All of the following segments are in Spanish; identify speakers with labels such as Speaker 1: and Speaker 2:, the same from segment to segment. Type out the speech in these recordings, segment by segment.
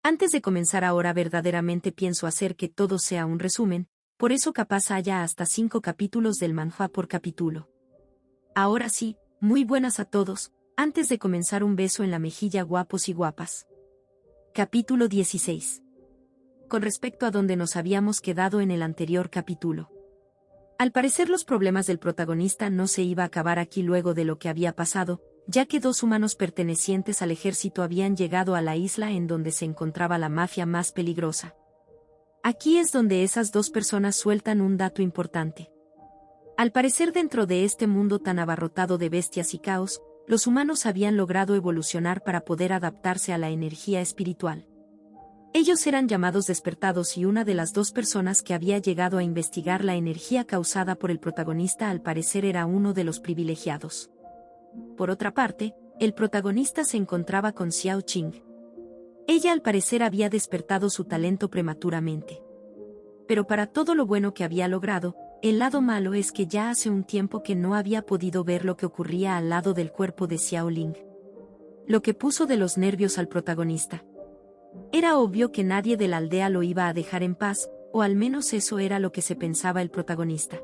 Speaker 1: Antes de comenzar ahora verdaderamente pienso hacer que todo sea un resumen, por eso capaz haya hasta 5 capítulos del manhwa por capítulo. Ahora sí, muy buenas a todos, antes de comenzar un beso en la mejilla guapos y guapas. Capítulo 16. Con respecto a donde nos habíamos quedado en el anterior capítulo. Al parecer los problemas del protagonista no se iba a acabar aquí luego de lo que había pasado, ya que 2 humanos pertenecientes al ejército habían llegado a la isla en donde se encontraba la mafia más peligrosa. Aquí es donde esas 2 personas sueltan un dato importante. Al parecer dentro de este mundo tan abarrotado de bestias y caos, los humanos habían logrado evolucionar para poder adaptarse a la energía espiritual. Ellos eran llamados despertados y una de las 2 personas que había llegado a investigar la energía causada por el protagonista al parecer era uno de los privilegiados. Por otra parte, el protagonista se encontraba con Xiao Qing. Ella al parecer había despertado su talento prematuramente. Pero para todo lo bueno que había logrado, el lado malo es que ya hace un tiempo que no había podido ver lo que ocurría al lado del cuerpo de Xiao Ling. Lo que puso de los nervios al protagonista. Era obvio que nadie de la aldea lo iba a dejar en paz, o al menos eso era lo que se pensaba el protagonista.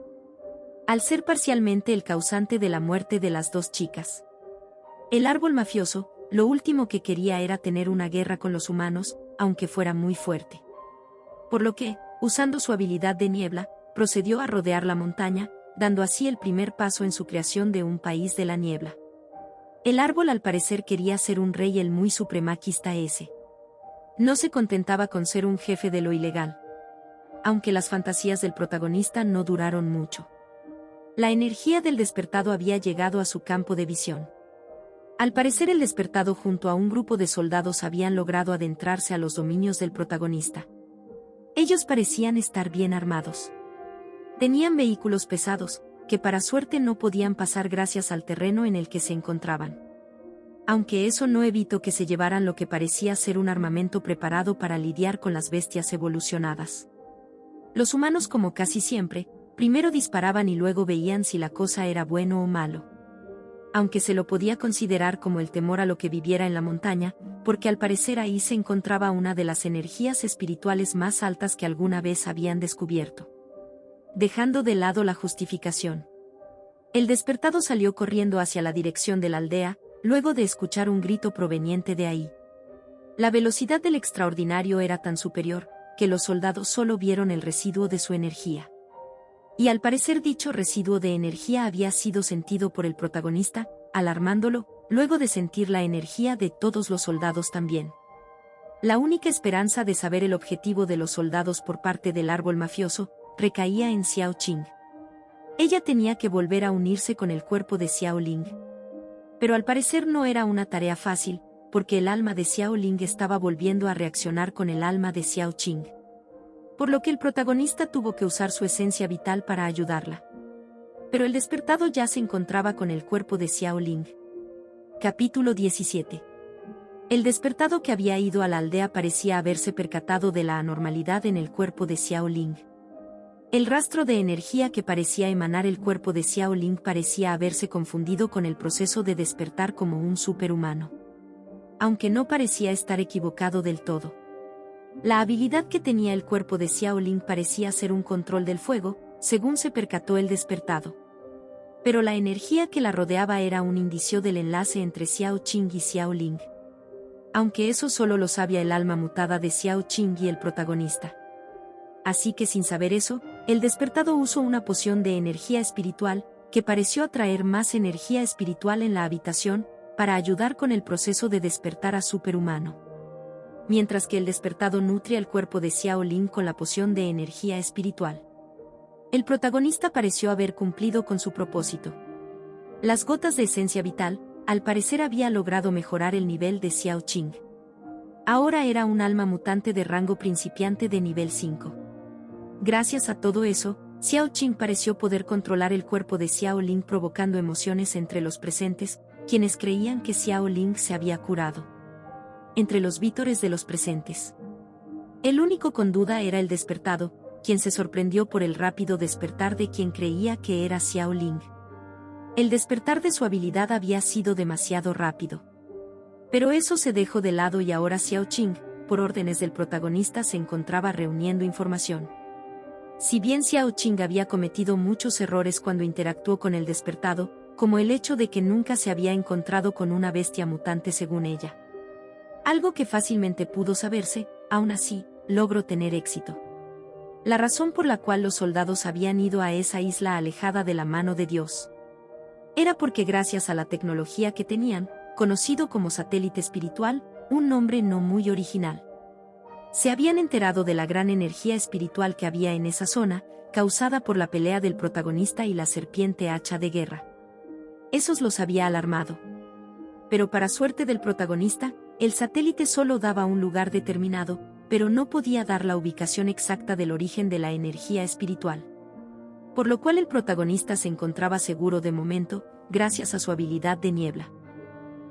Speaker 1: Al ser parcialmente el causante de la muerte de las 2 chicas. El árbol mafioso, lo último que quería era tener una guerra con los humanos, aunque fuera muy fuerte. Por lo que, usando su habilidad de niebla, procedió a rodear la montaña, dando así el primer paso en su creación de un país de la niebla. El árbol al parecer quería ser un rey el muy supremaquista ese. No se contentaba con ser un jefe de lo ilegal. Aunque las fantasías del protagonista no duraron mucho. La energía del despertado había llegado a su campo de visión. Al parecer el despertado junto a un grupo de soldados habían logrado adentrarse a los dominios del protagonista. Ellos parecían estar bien armados. Tenían vehículos pesados, que para suerte no podían pasar gracias al terreno en el que se encontraban. Aunque eso no evitó que se llevaran lo que parecía ser un armamento preparado para lidiar con las bestias evolucionadas. Los humanos, como casi siempre, primero disparaban y luego veían si la cosa era bueno o malo. Aunque se lo podía considerar como el temor a lo que viviera en la montaña, porque al parecer ahí se encontraba una de las energías espirituales más altas que alguna vez habían descubierto. Dejando de lado la justificación. El despertado salió corriendo hacia la dirección de la aldea, luego de escuchar un grito proveniente de ahí. La velocidad del extraordinario era tan superior, que los soldados solo vieron el residuo de su energía. Y al parecer dicho residuo de energía había sido sentido por el protagonista, alarmándolo, luego de sentir la energía de todos los soldados también. La única esperanza de saber el objetivo de los soldados por parte del árbol mafioso, recaía en Xiao Qing. Ella tenía que volver a unirse con el cuerpo de Xiao Ling. Pero al parecer no era una tarea fácil, porque el alma de Xiao Ling estaba volviendo a reaccionar con el alma de Xiao Qing. Por lo que el protagonista tuvo que usar su esencia vital para ayudarla. Pero el despertado ya se encontraba con el cuerpo de Xiao Ling. Capítulo 17. El despertado que había ido a la aldea parecía haberse percatado de la anormalidad en el cuerpo de Xiao Ling. El rastro de energía que parecía emanar el cuerpo de Xiao Ling parecía haberse confundido con el proceso de despertar como un superhumano. Aunque no parecía estar equivocado del todo. La habilidad que tenía el cuerpo de Xiao Ling parecía ser un control del fuego, según se percató el despertado. Pero la energía que la rodeaba era un indicio del enlace entre Xiao Qing y Xiao Ling. Aunque eso solo lo sabía el alma mutada de Xiao Qing y el protagonista. Así que sin saber eso, el despertado usó una poción de energía espiritual, que pareció atraer más energía espiritual en la habitación, para ayudar con el proceso de despertar a superhumano. Mientras que el despertado nutría el cuerpo de Xiao Ling con la poción de energía espiritual. El protagonista pareció haber cumplido con su propósito. Las gotas de esencia vital, al parecer había logrado mejorar el nivel de Xiao Qing. Ahora era un alma mutante de rango principiante de nivel 5. Gracias a todo eso, Xiao Qing pareció poder controlar el cuerpo de Xiao Ling provocando emociones entre los presentes, quienes creían que Xiao Ling se había curado. Entre los vítores de los presentes. El único con duda era el despertado, quien se sorprendió por el rápido despertar de quien creía que era Xiao Ling. El despertar de su habilidad había sido demasiado rápido. Pero eso se dejó de lado y ahora Xiao Qing, por órdenes del protagonista, se encontraba reuniendo información. Si bien Xiao Qing había cometido muchos errores cuando interactuó con el despertado, como el hecho de que nunca se había encontrado con una bestia mutante según ella. Algo que fácilmente pudo saberse, aún así, logró tener éxito. La razón por la cual los soldados habían ido a esa isla alejada de la mano de Dios era porque gracias a la tecnología que tenían, conocido como satélite espiritual, un nombre no muy original. Se habían enterado de la gran energía espiritual que había en esa zona, causada por la pelea del protagonista y la serpiente hacha de guerra. Esos los había alarmado. Pero para suerte del protagonista, el satélite solo daba un lugar determinado, pero no podía dar la ubicación exacta del origen de la energía espiritual. Por lo cual el protagonista se encontraba seguro de momento, gracias a su habilidad de niebla.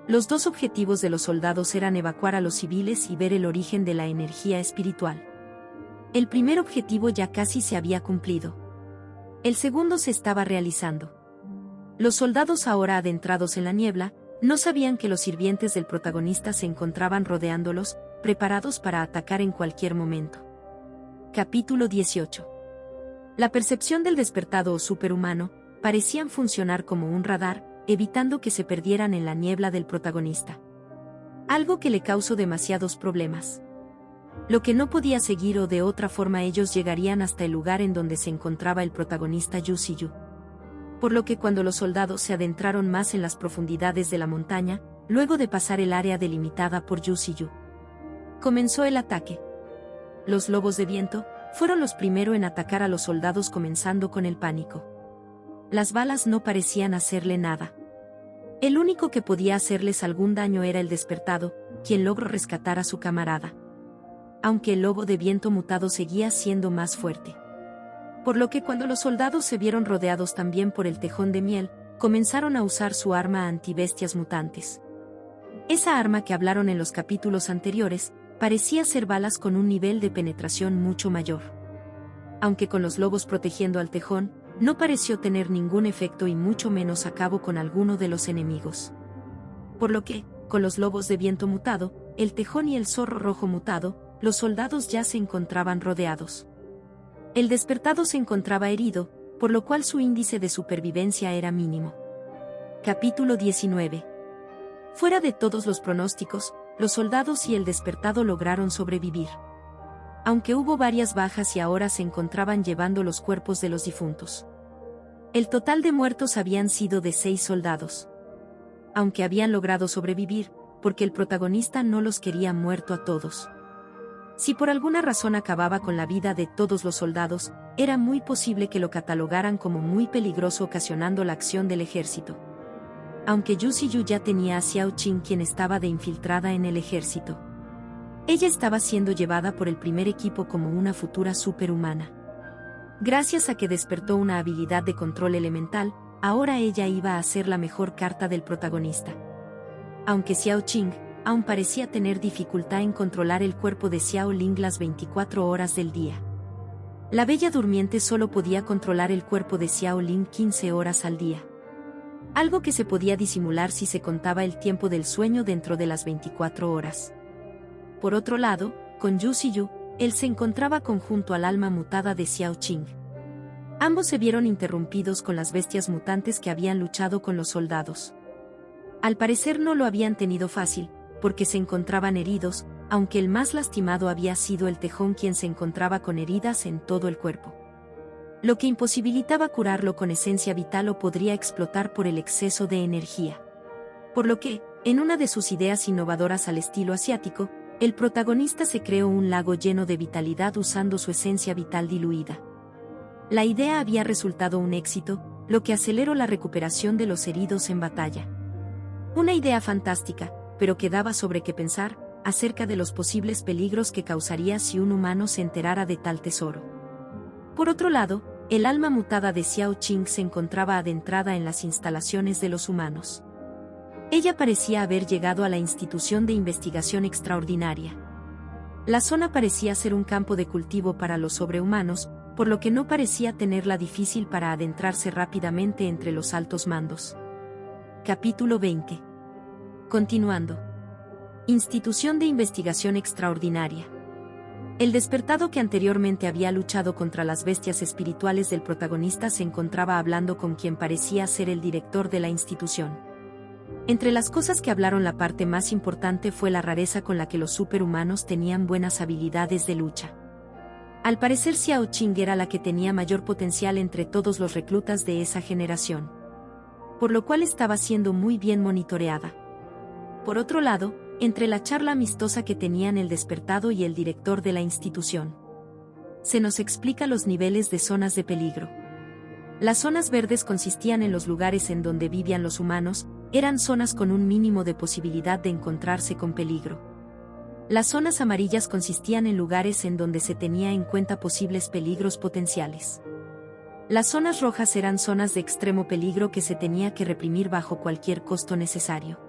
Speaker 1: Los dos objetivos de los soldados eran evacuar a los civiles y ver el origen de la energía espiritual. El primer objetivo ya casi se había cumplido. El segundo se estaba realizando. Los soldados, ahora adentrados en la niebla, no sabían que los sirvientes del protagonista se encontraban rodeándolos, preparados para atacar en cualquier momento. Capítulo 18. La percepción del despertado o superhumano parecían funcionar como un radar, evitando que se perdieran en la niebla del protagonista. Algo que le causó demasiados problemas. Lo que no podía seguir, o de otra forma ellos llegarían hasta el lugar en donde se encontraba el protagonista Yu Xiyu. Por lo que cuando los soldados se adentraron más en las profundidades de la montaña, luego de pasar el área delimitada por Yu Xiyu, comenzó el ataque. Los lobos de viento fueron los primeros en atacar a los soldados, comenzando con el pánico. Las balas no parecían hacerle nada. El único que podía hacerles algún daño era el despertado, quien logró rescatar a su camarada. Aunque el lobo de viento mutado seguía siendo más fuerte. Por lo que cuando los soldados se vieron rodeados también por el tejón de miel, comenzaron a usar su arma antibestias mutantes. Esa arma que hablaron en los capítulos anteriores, parecía ser balas con un nivel de penetración mucho mayor. Aunque con los lobos protegiendo al tejón, no pareció tener ningún efecto y mucho menos acabó con alguno de los enemigos. Por lo que, con los lobos de viento mutado, el tejón y el zorro rojo mutado, los soldados ya se encontraban rodeados. El despertado se encontraba herido, por lo cual su índice de supervivencia era mínimo. Capítulo 19. Fuera de todos los pronósticos, los soldados y el despertado lograron sobrevivir. Aunque hubo varias bajas y ahora se encontraban llevando los cuerpos de los difuntos. El total de muertos habían sido de 6 soldados. Aunque habían logrado sobrevivir, porque el protagonista no los quería muerto a todos. Si por alguna razón acababa con la vida de todos los soldados, era muy posible que lo catalogaran como muy peligroso, ocasionando la acción del ejército. Aunque Yu Xiyu ya tenía a Xiao Qing, quien estaba de infiltrada en el ejército. Ella estaba siendo llevada por el primer equipo como una futura superhumana. Gracias a que despertó una habilidad de control elemental, ahora ella iba a ser la mejor carta del protagonista. Aunque Xiao Qing aún parecía tener dificultad en controlar el cuerpo de Xiao Ling las 24 horas del día. La Bella Durmiente solo podía controlar el cuerpo de Xiao Ling 15 horas al día. Algo que se podía disimular si se contaba el tiempo del sueño dentro de las 24 horas. Por otro lado, con Yu Xiyu, él se encontraba conjunto al alma mutada de Xiao Qing. Ambos se vieron interrumpidos con las bestias mutantes que habían luchado con los soldados. Al parecer no lo habían tenido fácil, porque se encontraban heridos, aunque el más lastimado había sido el tejón, quien se encontraba con heridas en todo el cuerpo. Lo que imposibilitaba curarlo con esencia vital o podría explotar por el exceso de energía. Por lo que, en una de sus ideas innovadoras al estilo asiático, el protagonista se creó un lago lleno de vitalidad usando su esencia vital diluida. La idea había resultado un éxito, lo que aceleró la recuperación de los heridos en batalla. Una idea fantástica, pero que daba sobre qué pensar, acerca de los posibles peligros que causaría si un humano se enterara de tal tesoro. Por otro lado, el alma mutada de Xiao Qing se encontraba adentrada en las instalaciones de los humanos. Ella parecía haber llegado a la institución de investigación extraordinaria. La zona parecía ser un campo de cultivo para los sobrehumanos, por lo que no parecía tenerla difícil para adentrarse rápidamente entre los altos mandos. Capítulo 20. Continuando. Institución de investigación extraordinaria. El despertado que anteriormente había luchado contra las bestias espirituales del protagonista se encontraba hablando con quien parecía ser el director de la institución. Entre las cosas que hablaron, la parte más importante fue la rareza con la que los superhumanos tenían buenas habilidades de lucha. Al parecer Xiao Qing era la que tenía mayor potencial entre todos los reclutas de esa generación, por lo cual estaba siendo muy bien monitoreada. Por otro lado, entre la charla amistosa que tenían el despertado y el director de la institución, se nos explica los niveles de zonas de peligro. Las zonas verdes consistían en los lugares en donde vivían los humanos, eran zonas con un mínimo de posibilidad de encontrarse con peligro. Las zonas amarillas consistían en lugares en donde se tenía en cuenta posibles peligros potenciales. Las zonas rojas eran zonas de extremo peligro que se tenía que reprimir bajo cualquier costo necesario.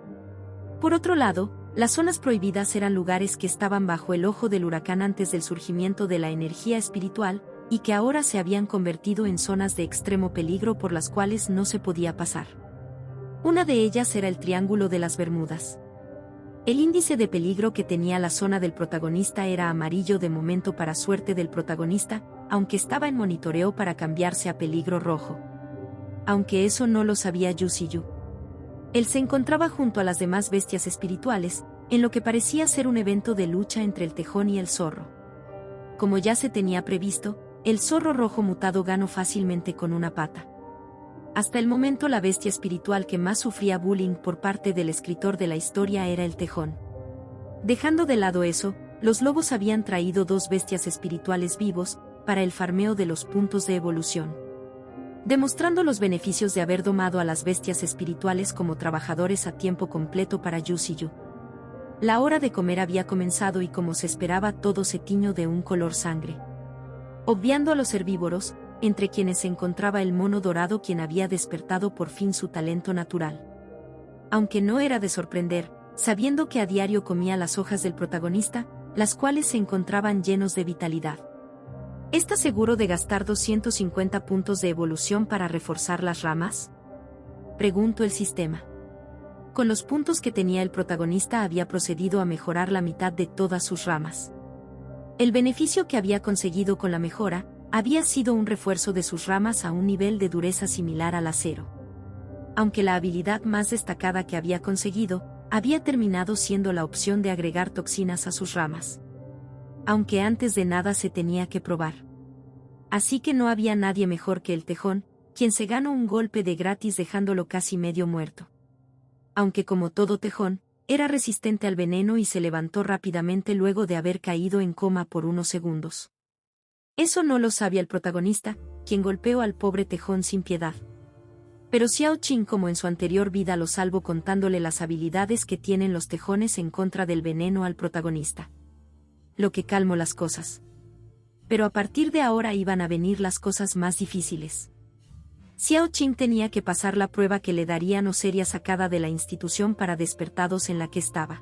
Speaker 1: Por otro lado, las zonas prohibidas eran lugares que estaban bajo el ojo del huracán antes del surgimiento de la energía espiritual, y que ahora se habían convertido en zonas de extremo peligro por las cuales no se podía pasar. Una de ellas era el Triángulo de las Bermudas. El índice de peligro que tenía la zona del protagonista era amarillo de momento para suerte del protagonista, aunque estaba en monitoreo para cambiarse a peligro rojo. Aunque eso no lo sabía Yu Ziyu. Él se encontraba junto a las demás bestias espirituales, en lo que parecía ser un evento de lucha entre el tejón y el zorro. Como ya se tenía previsto, el zorro rojo mutado ganó fácilmente con una pata. Hasta el momento la bestia espiritual que más sufría bullying por parte del escritor de la historia era el tejón. Dejando de lado eso, los lobos habían traído dos bestias espirituales vivos, para el farmeo de los puntos de evolución, demostrando los beneficios de haber domado a las bestias espirituales como trabajadores a tiempo completo para Yu Ziyu. La hora de comer había comenzado y como se esperaba todo se tiñó de un color sangre. Obviando a los herbívoros, entre quienes se encontraba el mono dorado quien había despertado por fin su talento natural. Aunque no era de sorprender, sabiendo que a diario comía las hojas del protagonista, las cuales se encontraban llenos de vitalidad. ¿Estás seguro de gastar 250 puntos de evolución para reforzar las ramas?, preguntó el sistema. Con los puntos que tenía el protagonista había procedido a mejorar la mitad de todas sus ramas. El beneficio que había conseguido con la mejora había sido un refuerzo de sus ramas a un nivel de dureza similar al acero. Aunque la habilidad más destacada que había conseguido, había terminado siendo la opción de agregar toxinas a sus ramas. Aunque antes de nada se tenía que probar. Así que no había nadie mejor que el tejón, quien se ganó un golpe de gratis dejándolo casi medio muerto. Aunque como todo tejón, era resistente al veneno y se levantó rápidamente luego de haber caído en coma por unos segundos. Eso no lo sabía el protagonista, quien golpeó al pobre tejón sin piedad. Pero Xiao Qing, como en su anterior vida, lo salvó contándole las habilidades que tienen los tejones en contra del veneno al protagonista. Lo que calmó las cosas. Pero a partir de ahora iban a venir las cosas más difíciles. Xiao Qing tenía que pasar la prueba que le darían o sería sacada de la institución para despertados en la que estaba.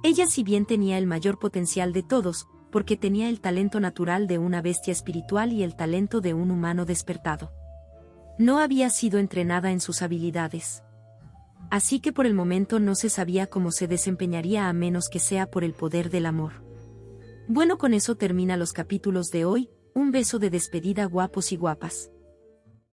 Speaker 1: Ella, si bien tenía el mayor potencial de todos, porque tenía el talento natural de una bestia espiritual y el talento de un humano despertado, no había sido entrenada en sus habilidades. Así que por el momento no se sabía cómo se desempeñaría a menos que sea por el poder del amor. Bueno, con eso termina los capítulos de hoy. Un beso de despedida, guapos y guapas.